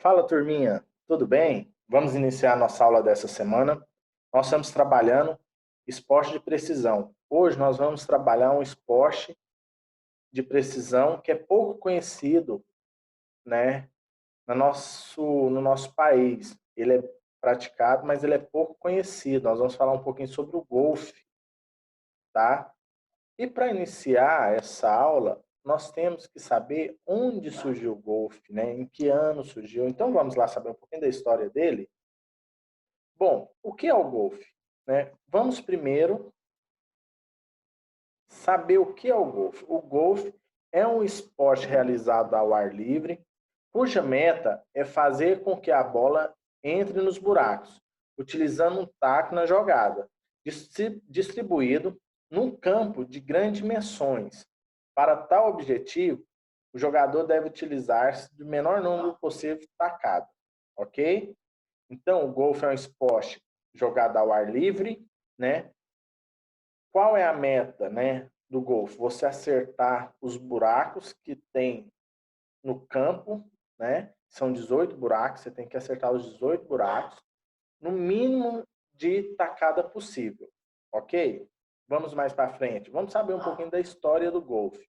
Fala, turminha, tudo bem? Vamos iniciar a nossa aula dessa semana. Nós estamos trabalhando esporte de precisão. Hoje nós vamos trabalhar um esporte de precisão que é pouco conhecido, né, no nosso país. Ele é praticado, mas ele é pouco conhecido. Nós vamos falar um pouquinho sobre o golfe, tá? E para iniciar essa aula, nós temos que saber onde surgiu o golfe, né? Em que ano surgiu. Então vamos lá saber um pouquinho da história dele. Bom, o que é o golfe? Né? Vamos primeiro saber o que é o golfe. O golfe é um esporte realizado ao ar livre, cuja meta é fazer com que a bola entre nos buracos, utilizando um taco na jogada, distribuído num campo de grandes dimensões. Para tal objetivo, o jogador deve utilizar-se do menor número possível de tacadas, ok? Então, o golfe é um esporte jogado ao ar livre, né? Qual é a meta, né, do golfe? Você acertar os buracos que tem no campo, né? São 18 buracos, você tem que acertar os 18 buracos, no mínimo de tacada possível, ok? Vamos mais para frente. Vamos saber um pouquinho da história do golfe.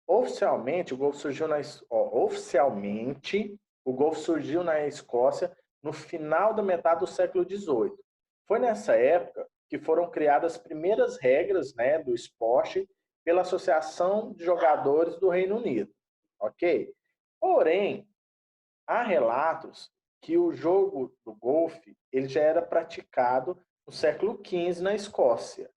Oficialmente, o golfe surgiu oficialmente, o golfe surgiu na Escócia no final da metade do século XVIII. Foi nessa época que foram criadas as primeiras regras, né, do esporte pela Associação de Jogadores do Reino Unido, ok? Porém, há relatos que o jogo do golfe ele já era praticado no século XV na Escócia,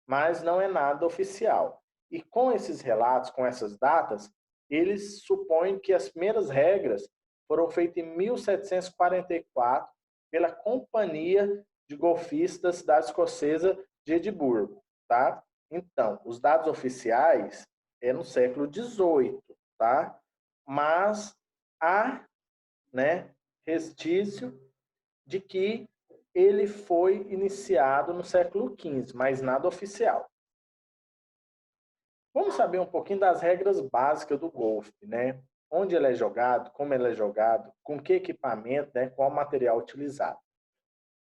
mas não é nada oficial. E com esses relatos, com essas datas, eles supõem que as primeiras regras foram feitas em 1744 pela Companhia de Golfistas da cidade escocesa de Edimburgo, tá? Então, os dados oficiais é no século XVIII, tá? Mas há, né, restício de que ele foi iniciado no século XV, mas nada oficial. Vamos saber um pouquinho das regras básicas do golfe, né? Onde ele é jogado, como ele é jogado, com que equipamento, né? Qual material utilizado.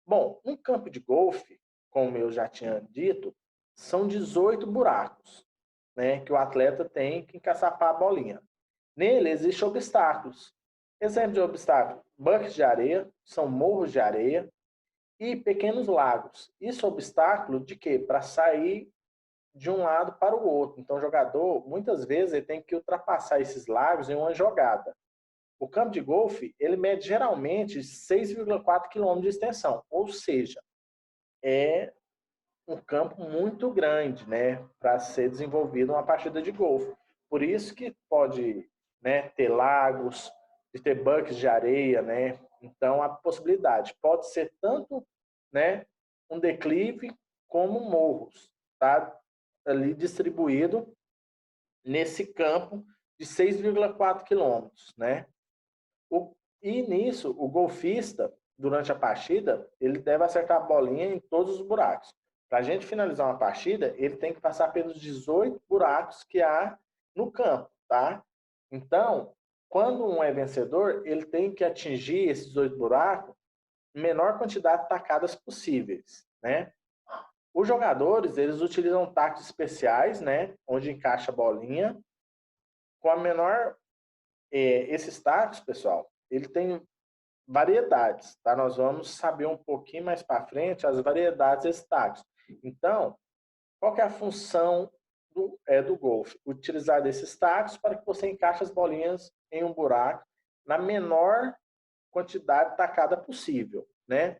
Bom, um campo de golfe, como eu já tinha dito, são 18 buracos, né? Que o atleta tem que encaçapar a bolinha. Nele existem obstáculos. Exemplo de obstáculo: buckets de areia, são morros de areia e pequenos lagos. Isso é obstáculo de quê? Para sair de um lado para o outro. Então, o jogador, muitas vezes, ele tem que ultrapassar esses lagos em uma jogada. O campo de golfe, ele mede geralmente 6,4 quilômetros de extensão, ou seja, é um campo muito grande, né, para ser desenvolvida uma partida de golfe. Por isso que pode, né, ter lagos, de ter bunkers de areia, né? Então, a possibilidade pode ser tanto, né, um declive como morros, tá? Ali distribuído nesse campo de 6,4 quilômetros, né? E nisso, o golfista, durante a partida, ele deve acertar a bolinha em todos os buracos. Para a gente finalizar uma partida, ele tem que passar pelos 18 buracos que há no campo, tá? Então, quando um é vencedor, ele tem que atingir esses 18 buracos menor quantidade de tacadas possíveis, né? Os jogadores, eles utilizam tacos especiais, né? Onde encaixa a bolinha. Com a menor... esses tacos, pessoal, ele tem variedades, tá? Nós vamos saber um pouquinho mais para frente as variedades desses tacos. Então, qual que é a função do golfe? Utilizar esses tacos para que você encaixe as bolinhas em um buraco na menor quantidade tacada possível, né?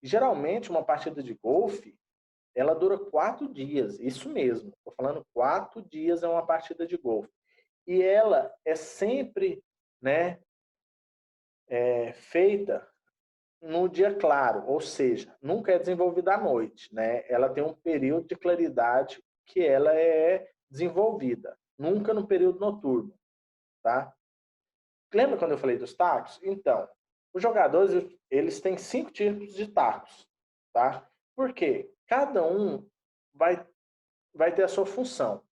Geralmente, uma partida de golfe, ela dura 4 dias, isso mesmo. Estou falando 4 dias é uma partida de golfe. E ela é sempre, né, feita no dia claro, ou seja, nunca é desenvolvida à noite, né? Ela tem um período de claridade que ela é desenvolvida, nunca no período noturno, tá? Lembra quando eu falei dos tacos? Então, os jogadores, eles têm 5 tipos de tacos, tá? Por quê? Cada um vai, vai ter a sua função.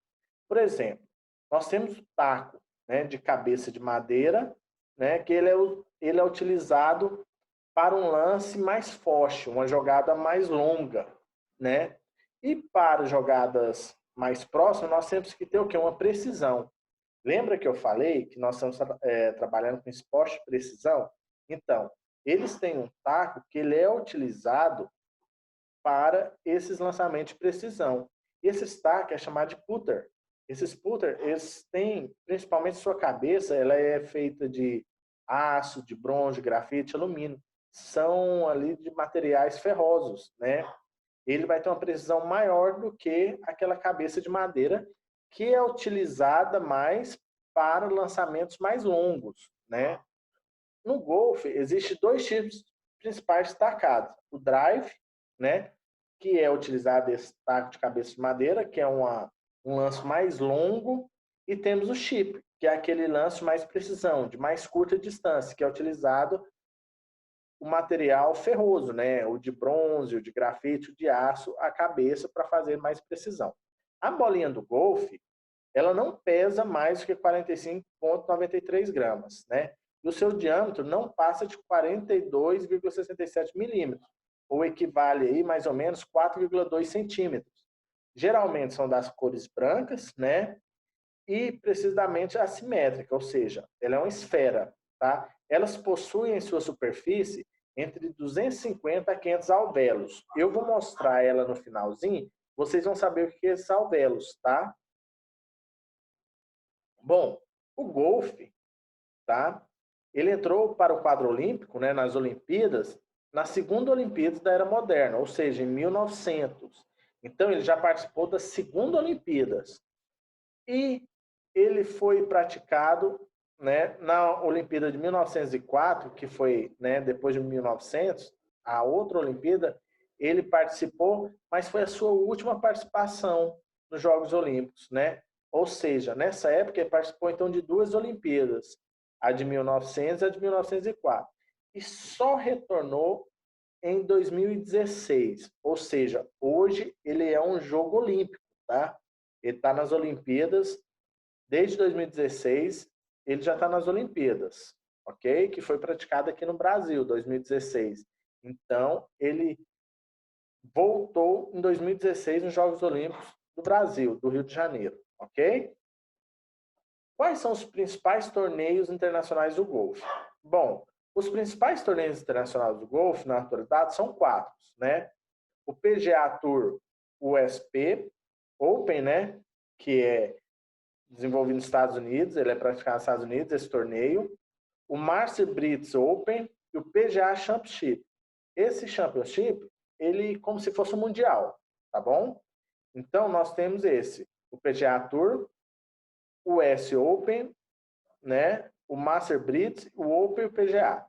Por exemplo, nós temos o taco, né, de cabeça de madeira, né, que ele é ele é utilizado para um lance mais forte, uma jogada mais longa, né? E para jogadas mais próximas, nós temos que ter o quê? Uma precisão. Lembra que eu falei que nós estamos trabalhando com esporte de precisão? Então, eles têm um taco que ele é utilizado para esses lançamentos de precisão. Esse taco é chamado de putter. Esses putter, eles têm, principalmente sua cabeça, ela é feita de aço, de bronze, grafite, alumínio. São ali de materiais ferrosos, né? Ele vai ter uma precisão maior do que aquela cabeça de madeira que é utilizada mais para lançamentos mais longos, né? No golfe, existem dois tipos principais destacados. O drive, né, que é utilizado esse taco de cabeça de madeira, que é um lance mais longo, e temos o chip, que é aquele lance mais precisão, de mais curta distância, que é utilizado o material ferroso, né, o de bronze, o de grafite, o de aço, a cabeça para fazer mais precisão. A bolinha do golfe, ela não pesa mais do que 45,93 gramas, né? E o seu diâmetro não passa de 42,67 milímetros, ou equivale aí mais ou menos 4,2 centímetros. Geralmente são das cores brancas, né? E precisamente assimétrica, ou seja, ela é uma esfera, tá? Elas possuem em sua superfície entre 250 a 500 alvéolos. Eu vou mostrar ela no finalzinho, vocês vão saber o que é esses alvéolos, tá? Bom, o golfe, tá? Ele entrou para o quadro olímpico, né, nas Olimpíadas, na segunda Olimpíada da Era Moderna, ou seja, em 1900. Então, ele já participou das segunda Olimpíadas. E ele foi praticado, né, na Olimpíada de 1904, que foi, né, depois de 1900, a outra Olimpíada, ele participou, mas foi a sua última participação nos Jogos Olímpicos, né? Ou seja, nessa época ele participou então de duas Olimpíadas, a de 1900 e a de 1904. E só retornou em 2016. Ou seja, hoje ele é um jogo olímpico, tá? Ele está nas Olimpíadas desde 2016, ele já está nas Olimpíadas, ok? Que foi praticado aqui no Brasil, 2016. Então, ele voltou em 2016 nos Jogos Olímpicos do Brasil, do Rio de Janeiro, ok? Quais são os principais torneios internacionais do golfe? Bom, os principais torneios internacionais do golfe, na atualidade, são quatro, né? O PGA Tour USP Open, né? Que é desenvolvido nos Estados Unidos, ele é praticado nos Estados Unidos, esse torneio. O Master Brits Open e o PGA Championship. Esse Championship, ele como se fosse um mundial, tá bom? Então, nós temos esse, o PGA Tour, o US Open, né? O Master Brits, o Open e o PGA.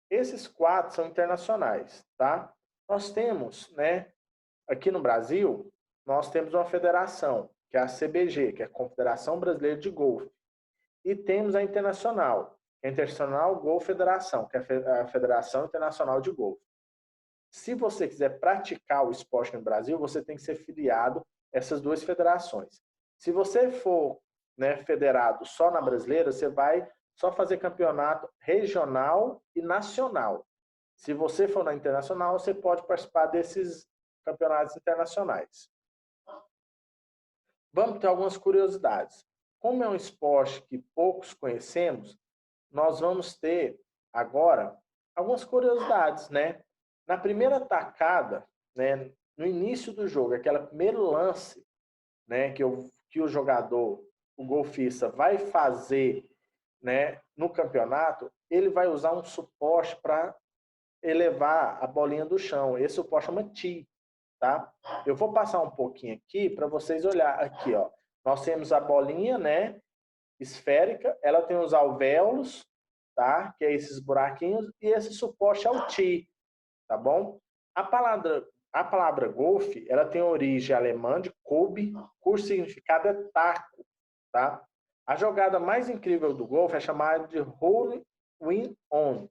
Esses quatro são internacionais, tá? Nós temos, né, aqui no Brasil, nós temos uma federação, que é a CBG, que é a Confederação Brasileira de Golfe. E temos a Internacional, que é a Internacional Golf Federação, que é a Federação Internacional de Golfe. Se você quiser praticar o esporte no Brasil, você tem que ser filiado a essas duas federações. Se você for, né, federado só na brasileira, você vai só fazer campeonato regional e nacional. Se você for na internacional, você pode participar desses campeonatos internacionais. Vamos ter algumas curiosidades. Como é um esporte que poucos conhecemos, nós vamos ter agora algumas curiosidades, né? Na primeira tacada, né, no início do jogo, aquele primeiro lance, né, que o jogador, o golfista, vai fazer, né, no campeonato, ele vai usar um suporte para elevar a bolinha do chão. Esse suporte chama tee, tá? Eu vou passar um pouquinho aqui para vocês olhar aqui, ó. Nós temos a bolinha, né, esférica, ela tem os alvéolos, tá? Que é esses buraquinhos, e esse suporte é o tee, tá bom? A palavra golfe, ela tem origem alemã de Kolbe, cujo significado é taco, tá? A jogada mais incrível do golfe é chamada de hole in one.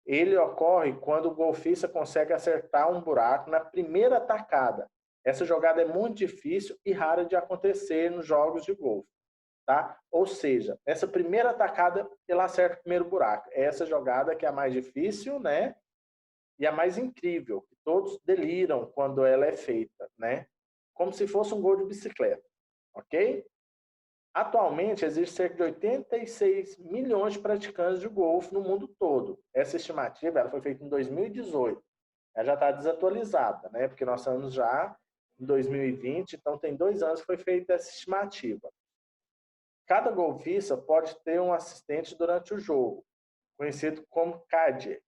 Ele ocorre quando o golfista consegue acertar um buraco na primeira tacada. Essa jogada é muito difícil e rara de acontecer nos jogos de golfe. tá? Ou seja, essa primeira tacada, ele acerta o primeiro buraco. É essa jogada que é a mais difícil, né? E a mais incrível, que todos deliram quando ela é feita, né? Como se fosse um gol de bicicleta, ok? Atualmente, existe cerca de 86 milhões de praticantes de golfe no mundo todo. Essa estimativa ela foi feita em 2018. Ela já está desatualizada, né? Porque nós estamos já em 2020, então tem 2 anos que foi feita essa estimativa. Cada golfista pode ter um assistente durante o jogo, conhecido como caddy.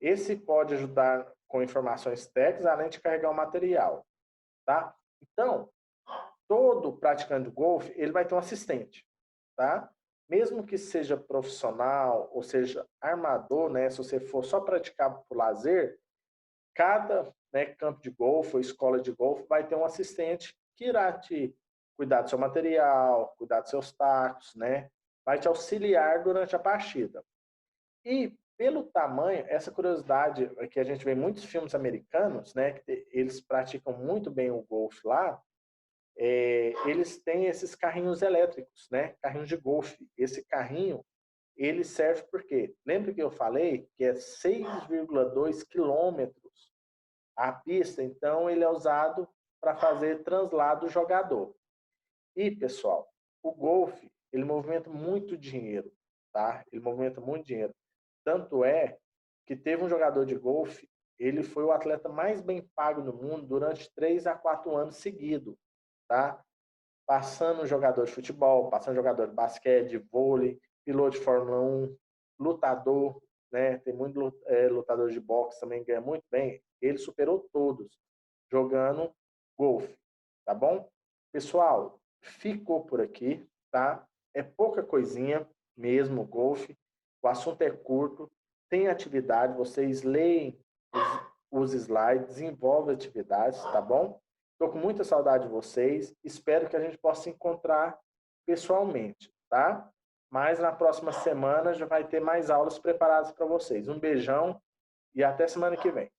Esse pode ajudar com informações técnicas, além de carregar o material, tá? Então, todo praticante de golfe, ele vai ter um assistente, tá? Mesmo que seja profissional, ou seja, armador, né? Se você for só praticar por lazer, cada, né, campo de golfe ou escola de golfe vai ter um assistente que irá te cuidar do seu material, cuidar dos seus tacos, né? Vai te auxiliar durante a partida. E pelo tamanho, essa curiosidade que a gente vê em muitos filmes americanos, né, que eles praticam muito bem o golfe lá, eles têm esses carrinhos elétricos, né, carrinhos de golfe. Esse carrinho, ele serve por quê? Lembra que eu falei que é 6,2 quilômetros a pista, então ele é usado para fazer translado do jogador. E, pessoal, o golfe, ele movimenta muito dinheiro, tá? Ele movimenta muito dinheiro. Tanto é que teve um jogador de golfe, ele foi o atleta mais bem pago no mundo durante 3 a 4 anos seguidos, tá? Passando jogador de futebol, passando jogador de basquete, de vôlei, piloto de Fórmula 1, lutador, né? Tem muito lutador de boxe também ganha muito bem. Ele superou todos jogando golfe, tá bom? Pessoal, ficou por aqui, tá? É pouca coisinha mesmo o golfe. O assunto é curto, tem atividade, vocês leem os slides, desenvolvem atividades, tá bom? Estou com muita saudade de vocês, espero que a gente possa se encontrar pessoalmente, tá? Mas na próxima semana já vai ter mais aulas preparadas para vocês. Um beijão e até semana que vem.